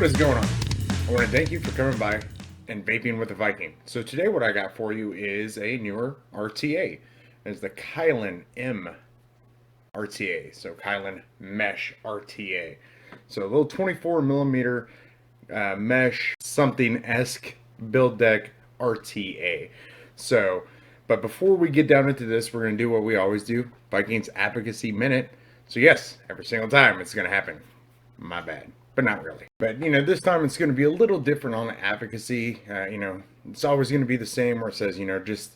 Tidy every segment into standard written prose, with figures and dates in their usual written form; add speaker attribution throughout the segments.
Speaker 1: What is going on? I want to thank you for coming by and vaping with the Viking. So today what I got for you is a newer RTA. It's the Kylin M RTA. So Kylin Mesh RTA. So a little 24 millimeter mesh something esque build deck RTA. So, but before we get down into this, we're going to do what we always do, Vikings Advocacy Minute. So yes, every single time it's going to happen. My bad, but not really. But this time it's going to be a little different on the advocacy. It's always going to be the same where it says, just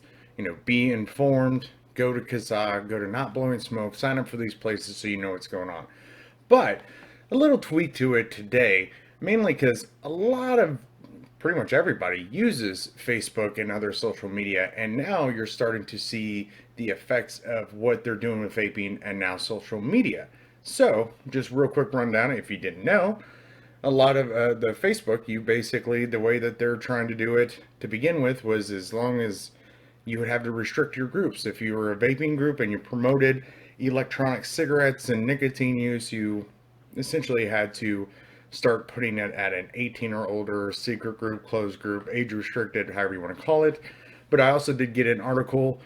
Speaker 1: be informed, go to Kazaa, go to Not Blowing Smoke, sign up for these places so you know what's going on. But a little tweak to it today, mainly because a lot of pretty much everybody uses Facebook and other social media, and now you're starting to see the effects of what they're doing with vaping and now social media. So, just real quick rundown if you didn't know, a lot of the Facebook, you basically, the way that they're trying to do it to begin with was as long as you would have to restrict your groups. If you were a vaping group and you promoted electronic cigarettes and nicotine use, you essentially had to start putting it at an 18 or older, secret group, closed group, age restricted, however you want to call it. But I also did get an article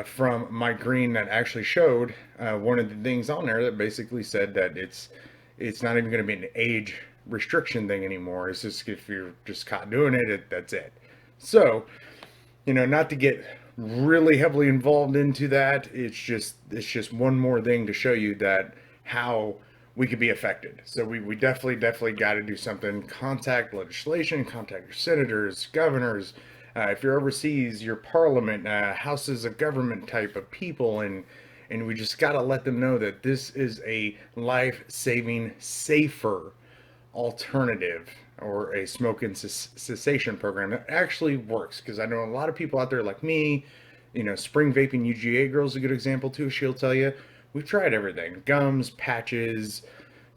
Speaker 1: from Mike Green that actually showed one of the things on there that basically said that it's not even going to be an age restriction thing anymore. It's just if you're just caught doing it, that's it. So, not to get really heavily involved into that, it's just one more thing to show you that how we could be affected. So we definitely got to do something. Contact legislation, contact your senators, governors. If you're overseas, your parliament, houses of government type of people, and we just got to let them know that this is a life-saving, safer alternative or a smoking cessation program that actually works. Because I know a lot of people out there like me, Spring Vaping UGA Girl's a good example too. She'll tell you, we've tried everything, gums, patches,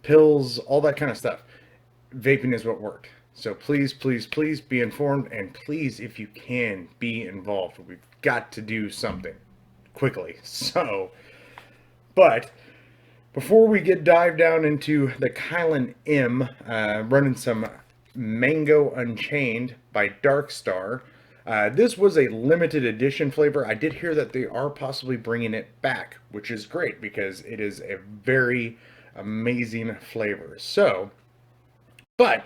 Speaker 1: pills, all that kind of stuff. Vaping is what worked. So please be informed, and please, if you can, be involved. We've got to do something quickly. So, but before we dive down into the Kylin M, running some Mango Unchained by Darkstar. This was a limited edition flavor. I did hear that they are possibly bringing it back, which is great because it is a very amazing flavor. So, but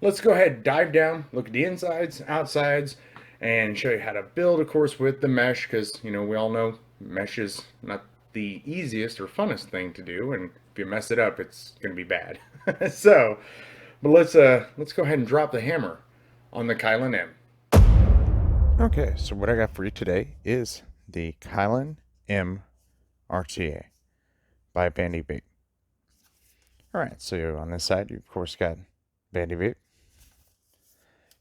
Speaker 1: let's go ahead, dive down, look at the insides, outsides, and show you how to build, of course, with the mesh, because, we all know mesh is not the easiest or funnest thing to do, and if you mess it up, it's going to be bad. So, but let's go ahead and drop the hammer on the Kylin M.
Speaker 2: Okay, so what I got for you today is the Kylin M RTA by Vandy Vape. Alright, so on this side, you of course got Vandy Vape.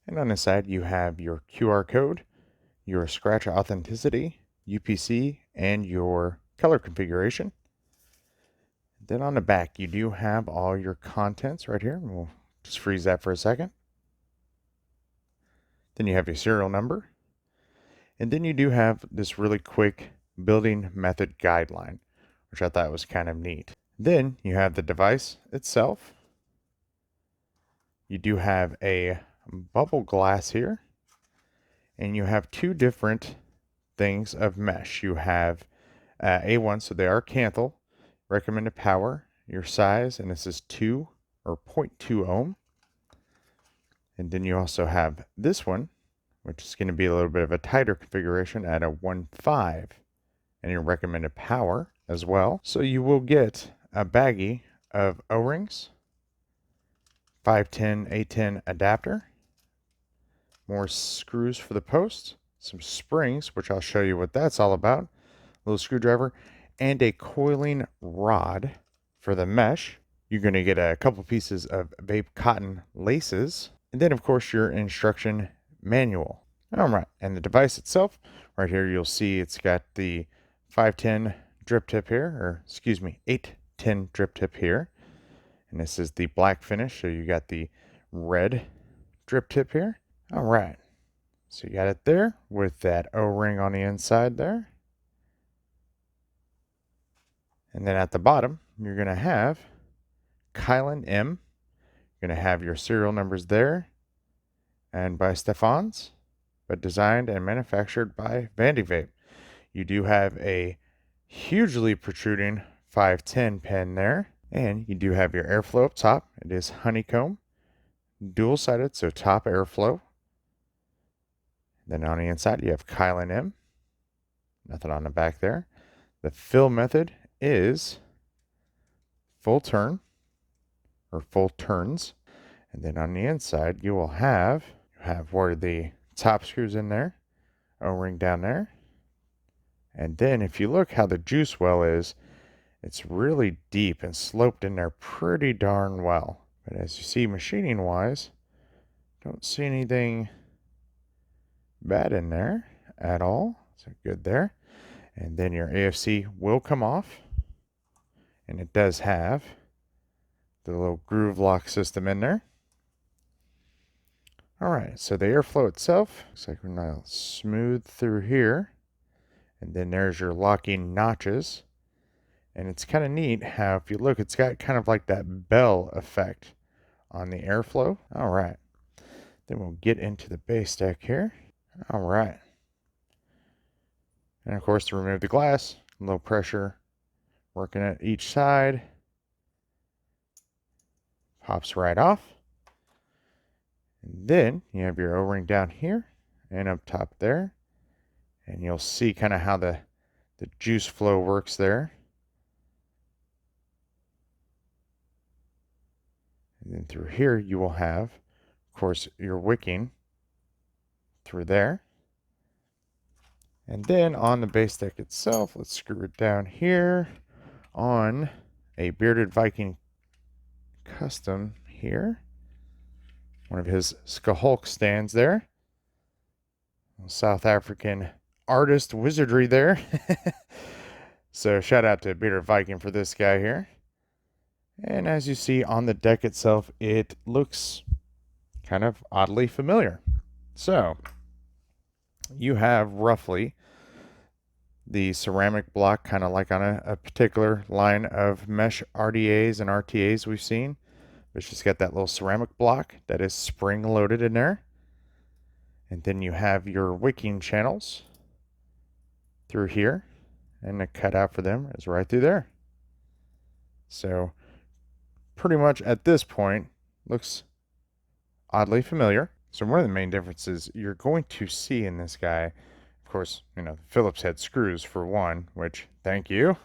Speaker 2: And on this side, you have your QR code, your scratch authenticity, UPC, and your color configuration. Then on the back, you do have all your contents right here. We'll just freeze that for a second. Then you have your serial number. And then you do have this really quick building method guideline, which I thought was kind of neat. Then you have the device itself. You do have a bubble glass here, and you have two different things of mesh. You have A1, so they are Canthal, recommended power, your size, and this is 2 or 0.2 ohm. And then you also have this one, which is going to be a little bit of a tighter configuration at a 1.5, and your recommended power as well. So you will get a baggie of O-rings, 510, 810 adapter, more screws for the post, some springs, which I'll show you what that's all about, a little screwdriver, and a coiling rod for the mesh. You're going to get a couple pieces of vape cotton laces, and then of course your instruction manual. All right, and the device itself, right here you'll see it's got the 510 drip tip here, or excuse me, 810 drip tip here. And this is the black finish, so you got the red drip tip here. All right, so you got it there with that O-ring on the inside there. And then at the bottom, you're going to have Kylin M, You're going to have your serial numbers there, and by Stefan's, but designed and manufactured by Vandy Vape. You do have a hugely protruding 510 pen there, and you do have your airflow up top. It is honeycomb, dual-sided, so top airflow. Then on the inside, you have Kylin M. Nothing on the back there. The fill method is full turn, or full turns. And then on the inside, you will have where the top screws in there, O-ring down there. And then if you look how the juice well is, it's really deep and sloped in there pretty darn well. But as you see, machining wise, don't see anything bad in there at all. So good there. And then your AFC will come off. And it does have the little groove lock system in there. All right, so the airflow itself looks like we're now smooth through here. And then there's your locking notches. And it's kind of neat how, if you look, it's got kind of like that bell effect on the airflow. All right. Then we'll get into the base deck here. All right. And of course, to remove the glass, low pressure, working at each side. Pops right off. And then you have your O-ring down here and up top there. And you'll see kind of how the juice flow works there. And then through here, you will have, of course, your wicking through there. And then on the base deck itself, let's screw it down here on a Bearded Viking custom here. One of his Skahulk stands there. South African artist wizardry there. So shout out to Bearded Viking for this guy here. And as you see on the deck itself, it looks kind of oddly familiar. So you have roughly the ceramic block, kind of like on a particular line of mesh RDAs and RTAs we've seen. It's just got that little ceramic block that is spring loaded in there. And then you have your wicking channels through here. And the cutout for them is right through there. So pretty much at this point, looks oddly familiar. So one of the main differences you're going to see in this guy, of course, you know, Phillips head screws for one, which, thank you,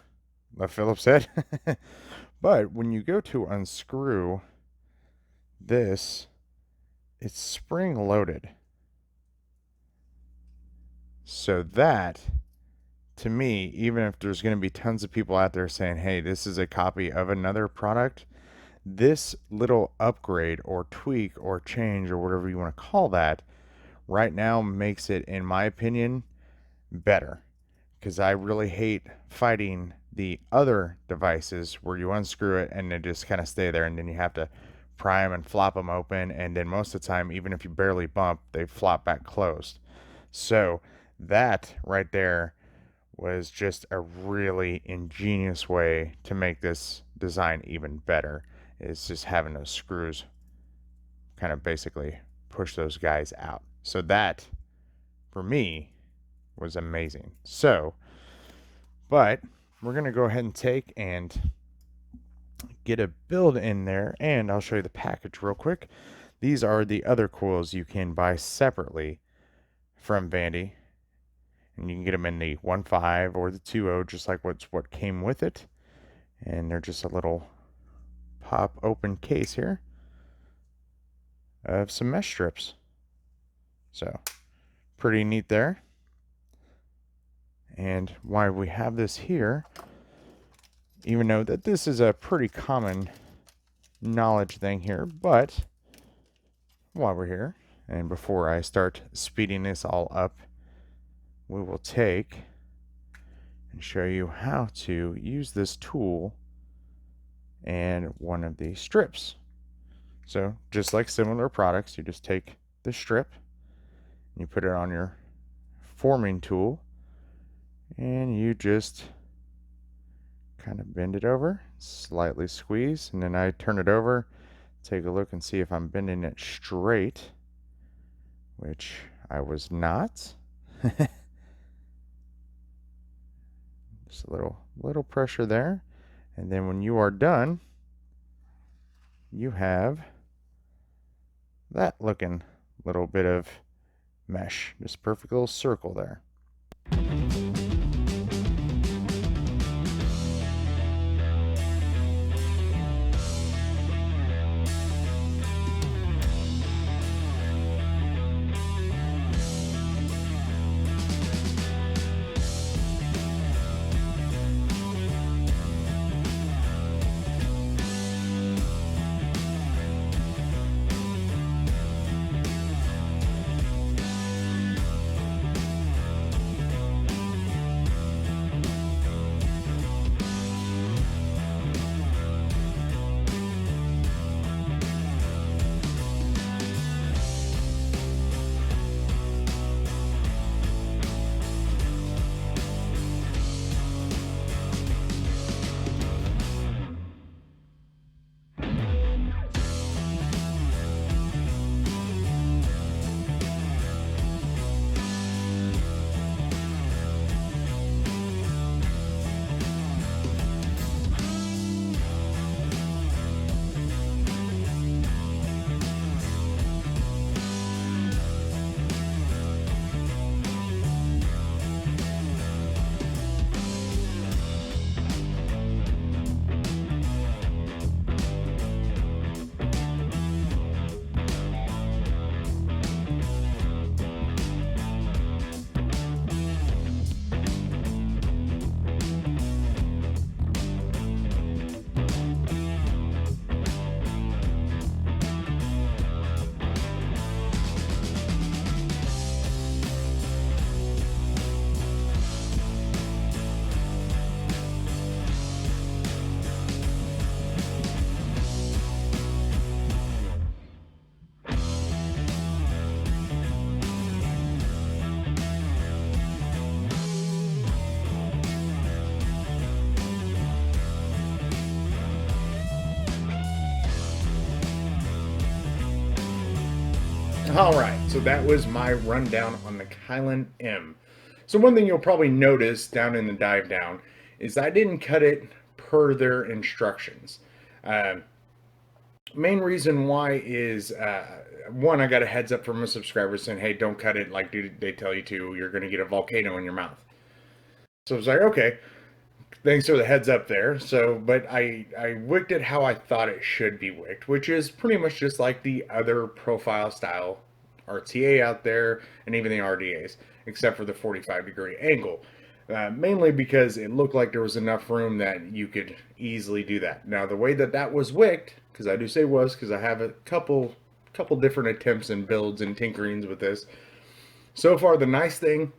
Speaker 2: the Phillips head. But when you go to unscrew this, it's spring loaded. So that, to me, even if there's going to be tons of people out there saying, hey, this is a copy of another product, this little upgrade or tweak or change or whatever you want to call that right now makes it, in my opinion, better. Because I really hate fighting the other devices where you unscrew it and they just kind of stay there, and then you have to pry them and flop them open, and then most of the time, even if you barely bump, they flop back closed. So that right there was just a really ingenious way to make this design even better. Is just having those screws kind of basically push those guys out. So that, for me, was amazing. So, but we're going to go ahead and take and get a build in there, and I'll show you the package real quick. These are the other coils you can buy separately from Vandy, and you can get them in the 1.5 or the 2.0, just like what came with it. And they're just a little pop open case here of some mesh strips. So pretty neat there. And why we have this here, even though that this is a pretty common knowledge thing here, but while we're here, and before I start speeding this all up, we will take and show you how to use this tool and one of these strips. So just like similar products, you just take the strip and you put it on your forming tool, and you just kind of bend it over, slightly squeeze, and then I turn it over take a look and see if I'm bending it straight, which I was not. Just a little pressure there. And then when you are done, you have that looking little bit of mesh. Just perfect little circle there.
Speaker 1: All right, so that was my rundown on the Kylin M. So one thing you'll probably notice down in the dive down is I didn't cut it per their instructions. Uh, Main reason why is one, I got a heads up from a subscriber saying, "Hey, don't cut it like they tell you to. You're going to get a volcano in your mouth." So I was like, "Okay, thanks for the heads up there." So, but I wicked it how I thought it should be wicked, which is pretty much just like the other profile style RTA out there, and even the RDAs, except for the 45-degree angle. Mainly because it looked like there was enough room that you could easily do that. Now, the way that that was wicked, because I do say was, because I have a couple different attempts and builds and tinkerings with this. So far, the nice thing,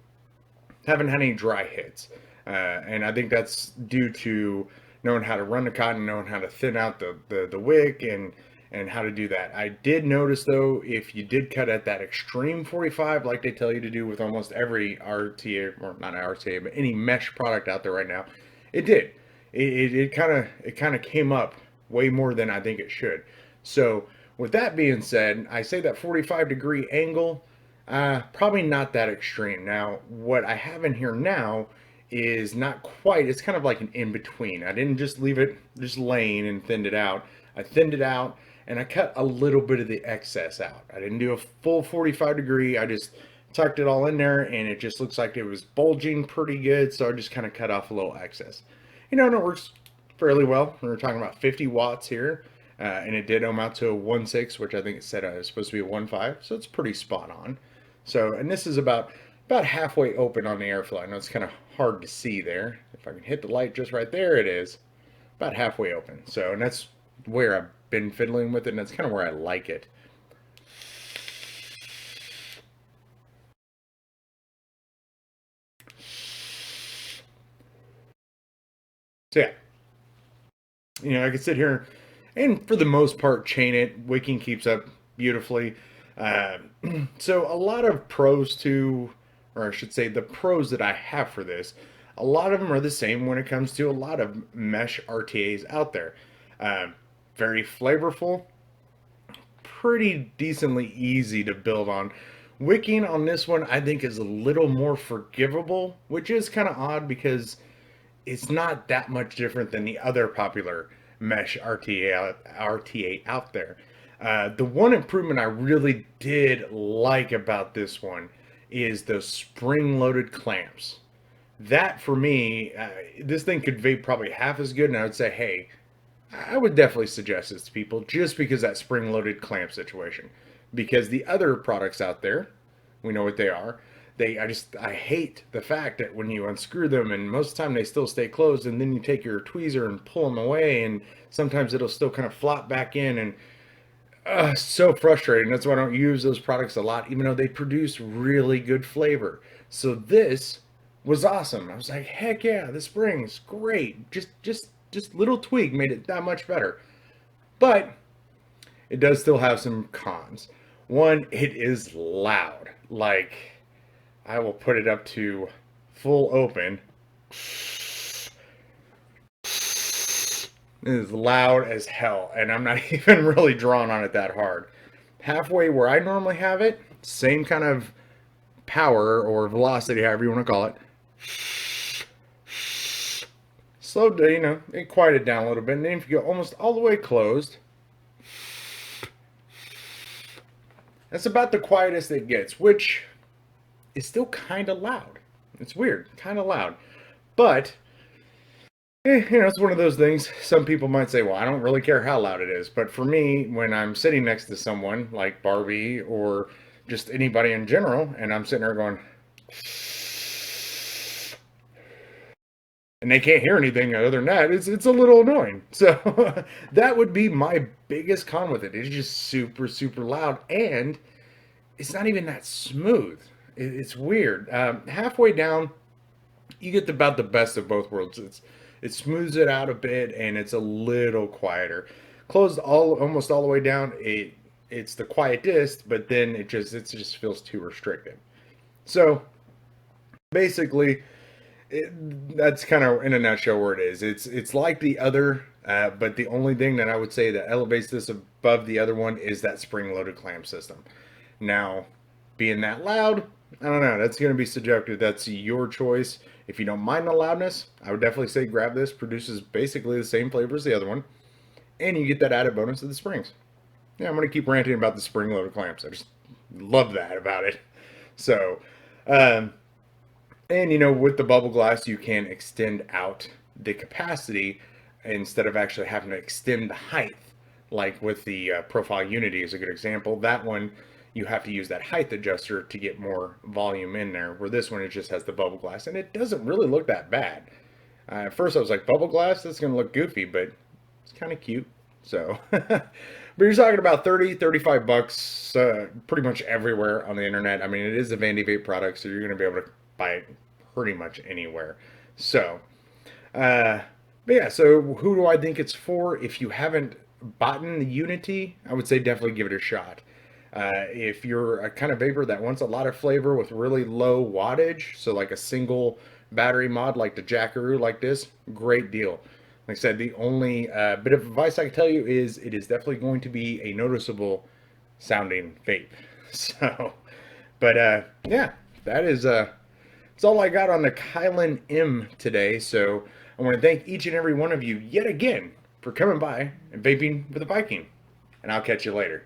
Speaker 1: haven't had any dry hits. And I think that's due to knowing how to run the cotton, knowing how to thin out the wick, and how to do that. I did notice though, if you did cut at that extreme 45, like they tell you to do with almost every RTA, or not RTA, but any mesh product out there right now, it did. It kind of came up way more than I think it should. So with that being said, I say that 45-degree angle, probably not that extreme. Now, what I have in here now is not quite, it's kind of like an in-between. I didn't just leave it just laying and thinned it out. I thinned it out and I cut a little bit of the excess out. I didn't do a full 45 degree. I just tucked it all in there and it just looks like it was bulging pretty good. So I just kind of cut off a little excess. And it works fairly well. We're talking about 50 watts here. And it did amount to a 1.6, which I think it said it was supposed to be a 1.5. So it's pretty spot on. So, and this is about halfway open on the airflow. I know it's kind of hard to see there. If I can hit the light just right there, it is about halfway open. So, and that's where I've been fiddling with it, and that's kind of where I like it. So yeah, I could sit here and for the most part chain it. Wicking keeps up beautifully. So a lot of pros to, or I should say the pros that I have for this, a lot of them are the same when it comes to a lot of mesh RTAs out there. Very flavorful, pretty decently easy to build on. Wicking on this one, I think, is a little more forgivable, which is kind of odd because it's not that much different than the other popular mesh RTA out there. The one improvement I really did like about this one is those spring-loaded clamps. That for me, this thing could vape probably half as good, and I would say, hey, I would definitely suggest this to people just because that spring-loaded clamp situation. Because the other products out there, we know what they are. I hate the fact that when you unscrew them, and most of the time they still stay closed, and then you take your tweezer and pull them away, and sometimes it'll still kind of flop back in, and so frustrating. That's why I don't use those products a lot, even though they produce really good flavor. So this was awesome. I was like, heck yeah, the spring's great. Just little tweak made it that much better. But it does still have some cons. One, it is loud. Like, I will put it up to full open. It is loud as hell, and I'm not even really drawing on it that hard. Halfway where I normally have it, same kind of power or velocity, however you want to call it. Slowed, it quieted down a little bit, and then if you go almost all the way closed, that's about the quietest it gets, which is still kind of loud. It's weird, kind of loud. But, it's one of those things. Some people might say, well, I don't really care how loud it is. But for me, when I'm sitting next to someone like Barbie or just anybody in general, and I'm sitting there going, and they can't hear anything other than that, it's a little annoying. So that would be my biggest con with it. It's just super, super loud, and it's not even that smooth. It's weird. Halfway down, you get about the best of both worlds. It smooths it out a bit, and it's a little quieter. Closed almost all the way down, it's the quietest, but then it just feels too restricted. So basically, that's kind of in a nutshell where it is. It's like the other, but the only thing that I would say that elevates this above the other one is that spring-loaded clamp system. Now, being that loud, I don't know. That's going to be subjective. That's your choice. If you don't mind the loudness, I would definitely say grab this. Produces basically the same flavor as the other one, and you get that added bonus of the springs. Yeah, I'm going to keep ranting about the spring-loaded clamps. I just love that about it. So, and with the bubble glass, you can extend out the capacity instead of actually having to extend the height. Like with the Profile Unity is a good example. That one, you have to use that height adjuster to get more volume in there, where this one, it just has the bubble glass, and it doesn't really look that bad. At first I was like, bubble glass, that's going to look goofy, but it's kind of cute. So, but you're talking about 30, 35 bucks pretty much everywhere on the internet. I mean, it is a Vandy Vape product, so you're going to be able to buy it pretty much anywhere. So, but yeah, so who do I think it's for? If you haven't bought the Unity, I would say definitely give it a shot. If you're a kind of vapor that wants a lot of flavor with really low wattage, so like a single battery mod like the Jackaroo like this, great deal. Like I said, the only bit of advice I can tell you is it is definitely going to be a noticeable sounding vape. So, but yeah, that's all I got on the Kylin M today. So I want to thank each and every one of you yet again for coming by and vaping with a Viking. And I'll catch you later.